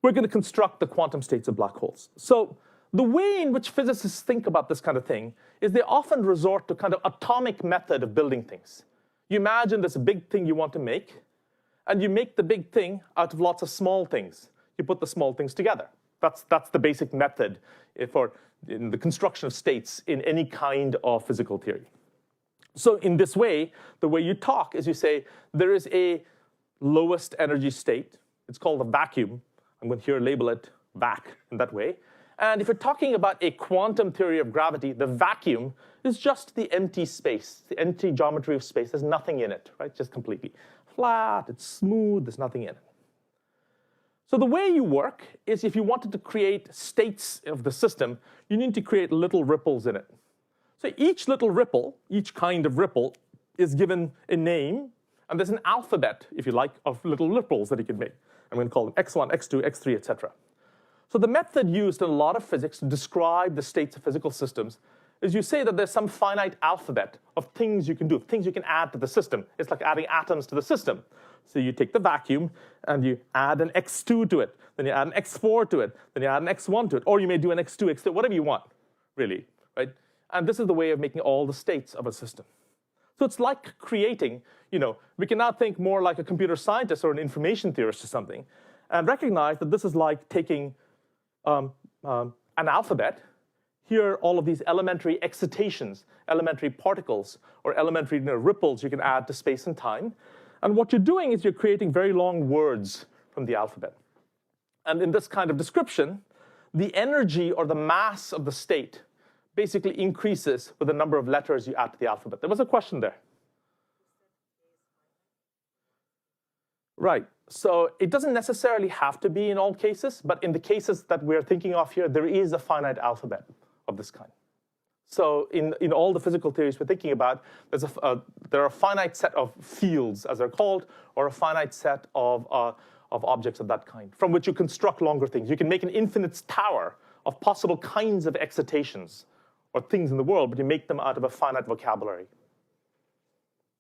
we're going to construct the quantum states of black holes. So the way in which physicists think about this kind of thing is they often resort to kind of atomic method of building things. You imagine there's a big thing you want to make, and you make the big thing out of lots of small things. You put the small things together. That's the basic method in the construction of states in any kind of physical theory. So in this way, the way you talk is you say, there is a lowest energy state. It's called a vacuum. I'm going to here label it vac in that way. And if you're talking about a quantum theory of gravity, the vacuum is just the empty space, the empty geometry of space. There's nothing in it, right? Just completely flat, it's smooth, there's nothing in it. So the way you work is if you wanted to create states of the system, you need to create little ripples in it. So each little ripple, each kind of ripple, is given a name, and there's an alphabet, if you like, of little ripples that you can make. I'm going to call them x1, x2, x3, etc. So the method used in a lot of physics to describe the states of physical systems is you say that there's some finite alphabet of things you can do, things you can add to the system. It's like adding atoms to the system. So you take the vacuum and you add an x2 to it, then you add an x4 to it, then you add an x1 to it, or you may do an x2, x3, whatever you want, really, right? And this is the way of making all the states of a system. So it's like creating, we can now think more like a computer scientist or an information theorist or something, and recognize that this is like taking an alphabet. Here, all of these elementary excitations, elementary particles, or elementary ripples you can add to space and time. And what you're doing is you're creating very long words from the alphabet. And in this kind of description, the energy or the mass of the state basically increases with the number of letters you add to the alphabet. There was a question there. Right. So it doesn't necessarily have to be in all cases, but in the cases that we're thinking of here, there is a finite alphabet of this kind. So in all the physical theories we're thinking about, there are a finite set of fields, as they're called, or a finite set of objects of that kind, from which you construct longer things. You can make an infinite tower of possible kinds of excitations or things in the world, but you make them out of a finite vocabulary.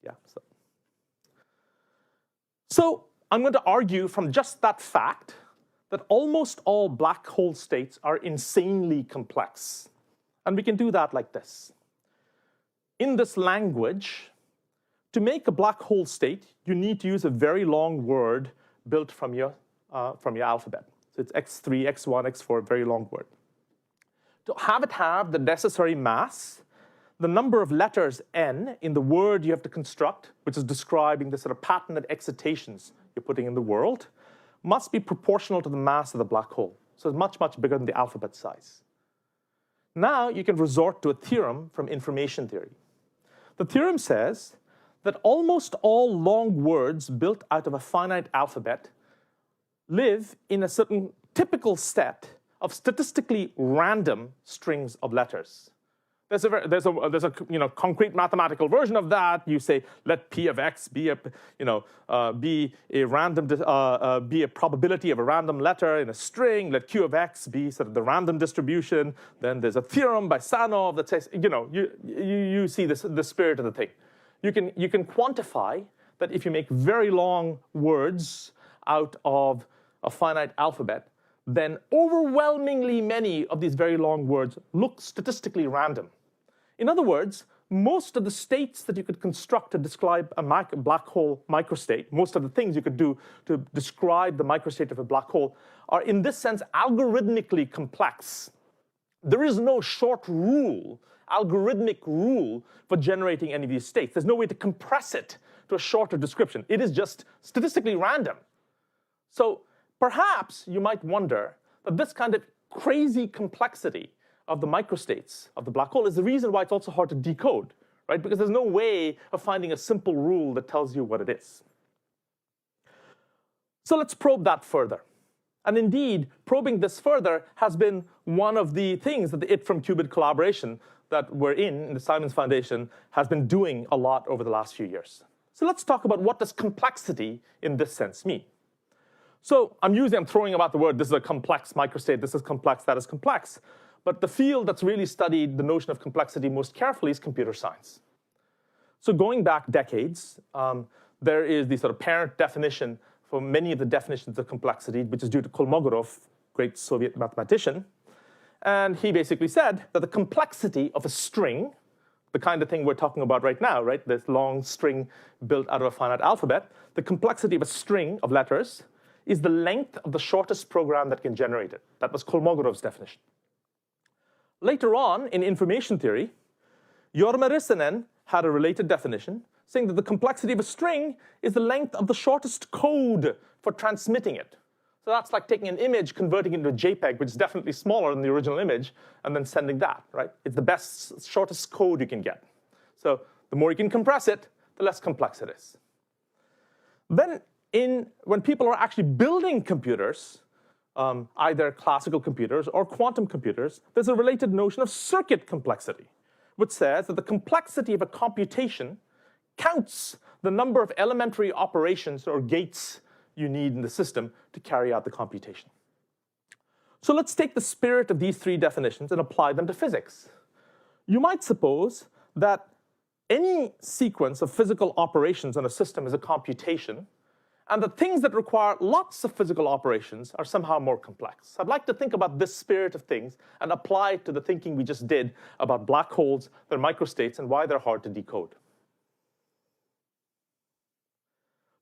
Yeah. So I'm going to argue from just that fact that almost all black hole states are insanely complex. And we can do that like this. In this language, to make a black hole state, you need to use a very long word built from your alphabet. So it's x3, x1, x4, very long word. To have it have the necessary mass, the number of letters n in the word you have to construct, which is describing the sort of patterned excitations you're putting in the world, must be proportional to the mass of the black hole. So it's much, much bigger than the alphabet size. Now you can resort to a theorem from information theory. The theorem says that almost all long words built out of a finite alphabet live in a certain typical set of statistically random strings of letters. There's a concrete mathematical version of that. You say let p of x be a probability of a random letter in a string. Let q of x be sort of the random distribution. Then there's a theorem by Sanov that says you see the spirit of the thing. You can quantify that if you make very long words out of a finite alphabet, then overwhelmingly many of these very long words look statistically random. In other words, most of the states that you could construct to describe a black hole microstate, most of the things you could do to describe the microstate of a black hole are in this sense algorithmically complex. There is no short rule, algorithmic rule for generating any of these states. There's no way to compress it to a shorter description. It is just statistically random. So perhaps you might wonder that this kind of crazy complexity of the microstates of the black hole is the reason why it's also hard to decode, right? Because there's no way of finding a simple rule that tells you what it is. So let's probe that further. And indeed, probing this further has been one of the things that the IT from Qubit collaboration that we're in the Simons Foundation has been doing a lot over the last few years. So let's talk about what does complexity in this sense mean. So I'm throwing about the word, this is a complex microstate, this is complex, that is complex. But the field that's really studied the notion of complexity most carefully is computer science. So going back decades, there is the sort of parent definition for many of the definitions of complexity, which is due to Kolmogorov, great Soviet mathematician. And he basically said that the complexity of a string, the kind of thing we're talking about right now, right? This long string built out of a finite alphabet, the complexity of a string of letters is the length of the shortest program that can generate it. That was Kolmogorov's definition. Later on, in information theory, Jorma Rissanen had a related definition, saying that the complexity of a string is the length of the shortest code for transmitting it. So that's like taking an image, converting it into a JPEG, which is definitely smaller than the original image, and then sending that, right? It's the best, shortest code you can get. So the more you can compress it, the less complex it is. Then when people are actually building computers, either classical computers or quantum computers, there's a related notion of circuit complexity, which says that the complexity of a computation counts the number of elementary operations or gates you need in the system to carry out the computation. So let's take the spirit of these three definitions and apply them to physics. You might suppose that any sequence of physical operations in a system is a computation, and the things that require lots of physical operations are somehow more complex. I'd like to think about this spirit of things and apply it to the thinking we just did about black holes, their microstates, and why they're hard to decode.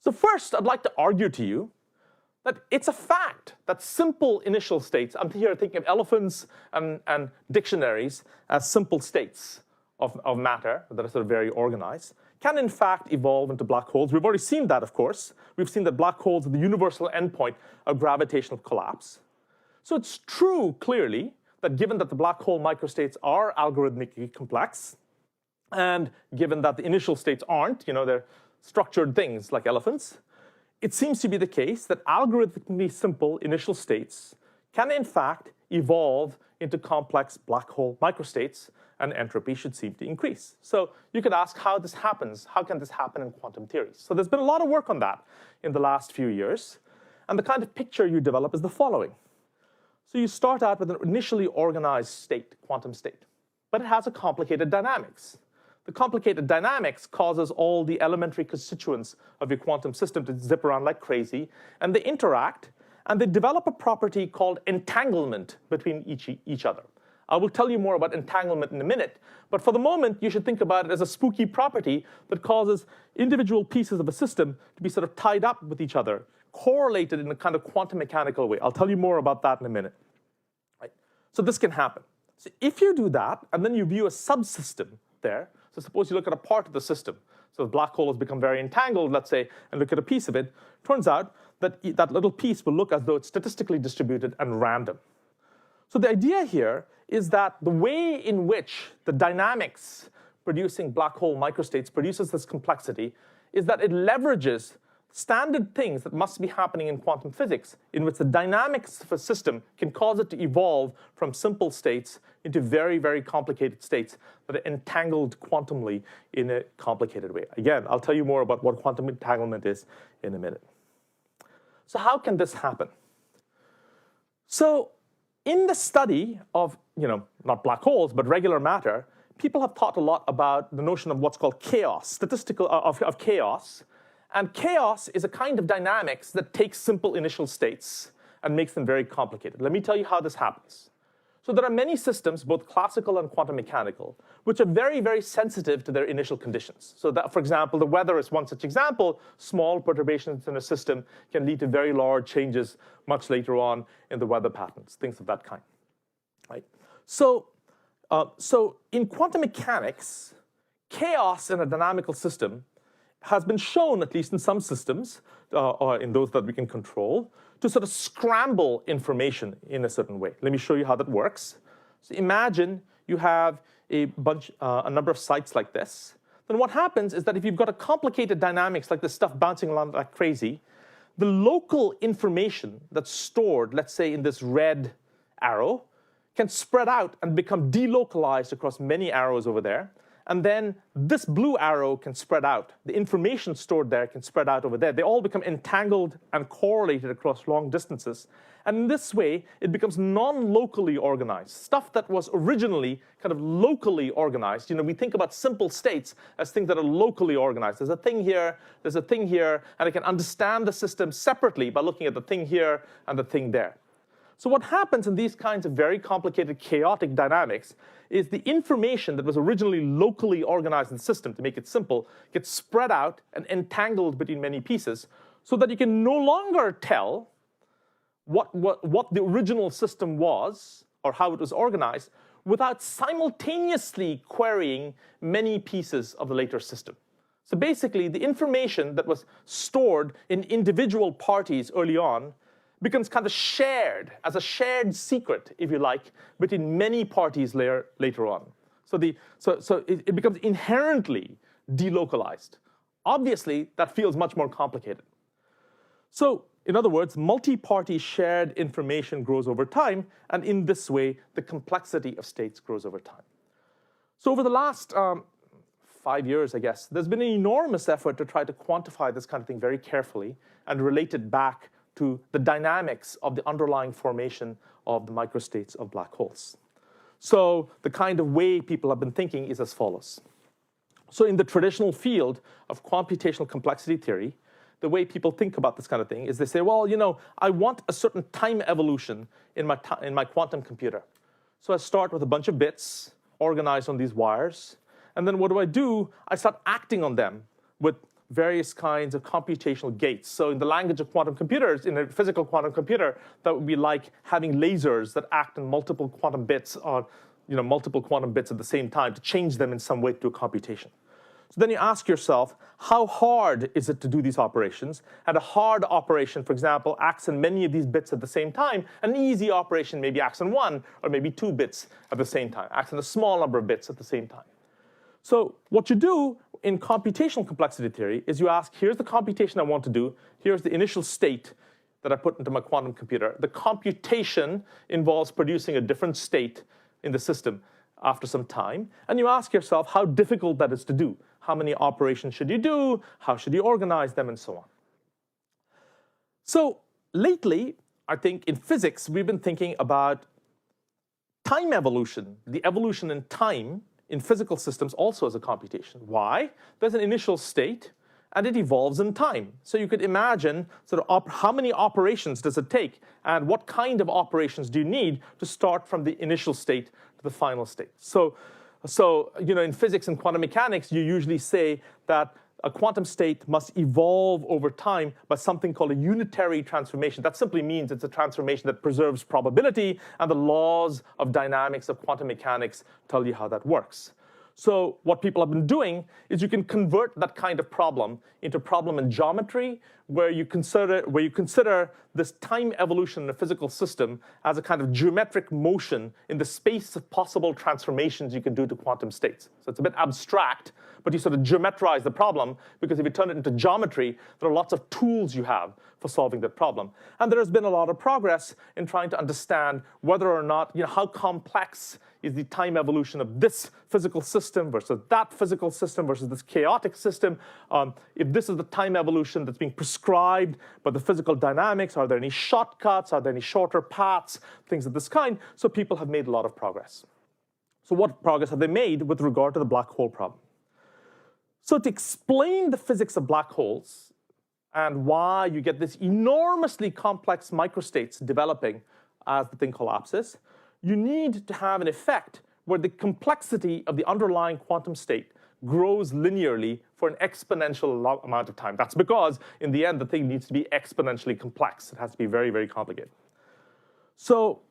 So first, I'd like to argue to you that it's a fact that simple initial states, I'm here thinking of elephants and dictionaries as simple states of matter that are sort of very organized, can in fact evolve into black holes. We've already seen that, of course. We've seen that black holes are the universal endpoint of gravitational collapse. So it's true, clearly, that given that the black hole microstates are algorithmically complex, and given that the initial states aren't, they're structured things like elephants, it seems to be the case that algorithmically simple initial states can in fact evolve into complex black hole microstates, and entropy should seem to increase. So you could ask how this happens. How can this happen in quantum theories? So there's been a lot of work on that in the last few years. And the kind of picture you develop is the following. So you start out with an initially organized state, quantum state. But it has a complicated dynamics. The complicated dynamics causes all the elementary constituents of your quantum system to zip around like crazy. And they interact. And they develop a property called entanglement between each other. I will tell you more about entanglement in a minute, but for the moment, you should think about it as a spooky property that causes individual pieces of a system to be sort of tied up with each other, correlated in a kind of quantum mechanical way. I'll tell you more about that in a minute. Right? So this can happen. So if you do that, and then you view a subsystem there, so suppose you look at a part of the system, so the black hole has become very entangled, let's say, and look at a piece of it, turns out that that little piece will look as though it's statistically distributed and random. So the idea here is that the way in which the dynamics producing black hole microstates produces this complexity is that it leverages standard things that must be happening in quantum physics, in which the dynamics of a system can cause it to evolve from simple states into very, very complicated states that are entangled quantumly in a complicated way. Again, I'll tell you more about what quantum entanglement is in a minute. So how can this happen? So in the study of, not black holes, but regular matter, people have thought a lot about the notion of what's called chaos, of chaos. And chaos is a kind of dynamics that takes simple initial states and makes them very complicated. Let me tell you how this happens. So there are many systems, both classical and quantum mechanical, which are very, very sensitive to their initial conditions. So that, for example, the weather is one such example. Small perturbations in a system can lead to very large changes much later on in the weather patterns, things of that kind. Right? So in quantum mechanics, chaos in a dynamical system has been shown, at least in some systems, or in those that we can control, to sort of scramble information in a certain way. Let me show you how that works. So imagine you have a number of sites like this. Then what happens is that if you've got a complicated dynamics like this stuff bouncing around like crazy, the local information that's stored, let's say in this red arrow, can spread out and become delocalized across many arrows over there. And then this blue arrow can spread out. The information stored there can spread out over there. They all become entangled and correlated across long distances. And in this way, it becomes non-locally organized. Stuff that was originally kind of locally organized. We think about simple states as things that are locally organized. There's a thing here, there's a thing here, and I can understand the system separately by looking at the thing here and the thing there. So what happens in these kinds of very complicated, chaotic dynamics is the information that was originally locally organized in the system, to make it simple, gets spread out and entangled between many pieces so that you can no longer tell what the original system was or how it was organized without simultaneously querying many pieces of the later system. So basically, the information that was stored in individual parties early on becomes kind of shared as a shared secret, if you like, between many parties later on. So it becomes inherently delocalized. Obviously, that feels much more complicated. So in other words, multi-party shared information grows over time, and in this way, the complexity of states grows over time. So over the last 5 years, I guess, there's been an enormous effort to try to quantify this kind of thing very carefully and relate it back to the dynamics of the underlying formation of the microstates of black holes. So the kind of way people have been thinking is as follows. So in the traditional field of computational complexity theory, the way people think about this kind of thing is they say, well, I want a certain time evolution in my quantum computer. So I start with a bunch of bits organized on these wires. And then what do? I start acting on them with various kinds of computational gates. So in the language of quantum computers, in a physical quantum computer, that would be like having lasers that act on multiple quantum bits on multiple quantum bits at the same time to change them in some way to a computation. So then you ask yourself, how hard is it to do these operations? And a hard operation, for example, acts on many of these bits at the same time. An easy operation maybe acts on 1 or maybe 2 bits at the same time, acts on a small number of bits at the same time. So what you do in computational complexity theory is you ask, here's the computation I want to do. Here's the initial state that I put into my quantum computer. The computation involves producing a different state in the system after some time. And you ask yourself how difficult that is to do. How many operations should you do? How should you organize them? And so on. So lately, I think in physics, we've been thinking about time evolution, the evolution in time in physical systems also as a computation. Why? There's an initial state, and it evolves in time. So you could imagine how many operations does it take, and what kind of operations do you need to start from the initial state to the final state. So in physics and quantum mechanics, you usually say that a quantum state must evolve over time by something called a unitary transformation. That simply means it's a transformation that preserves probability, and the laws of dynamics of quantum mechanics tell you how that works. So what people have been doing is you can convert that kind of problem into a problem in geometry where you consider this time evolution in a physical system as a kind of geometric motion in the space of possible transformations you can do to quantum states. So it's a bit abstract, but you sort of geometrize the problem, because if you turn it into geometry, there are lots of tools you have for solving that problem. And there has been a lot of progress in trying to understand whether or not, how complex is the time evolution of this physical system versus that physical system versus this chaotic system. If this is the time evolution that's being prescribed by the physical dynamics, are there any shortcuts? Are there any shorter paths? Things of this kind. So people have made a lot of progress. So what progress have they made with regard to the black hole problem? So to explain the physics of black holes and why you get this enormously complex microstates developing as the thing collapses, you need to have an effect where the complexity of the underlying quantum state grows linearly for an exponential amount of time. That's because, in the end, the thing needs to be exponentially complex. It has to be very, very complicated. So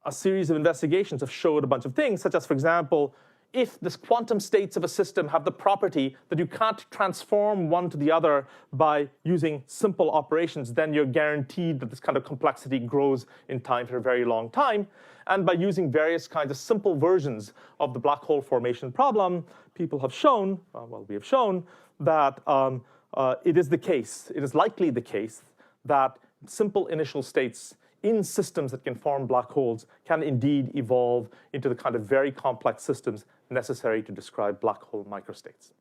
a series of investigations have showed a bunch of things, such as, for example, if the quantum states of a system have the property that you can't transform one to the other by using simple operations, then you're guaranteed that this kind of complexity grows in time for a very long time. And by using various kinds of simple versions of the black hole formation problem, people have shown, we have shown, that it is the case, it is likely the case, that simple initial states in systems that can form black holes can indeed evolve into the kind of very complex systems necessary to describe black hole microstates.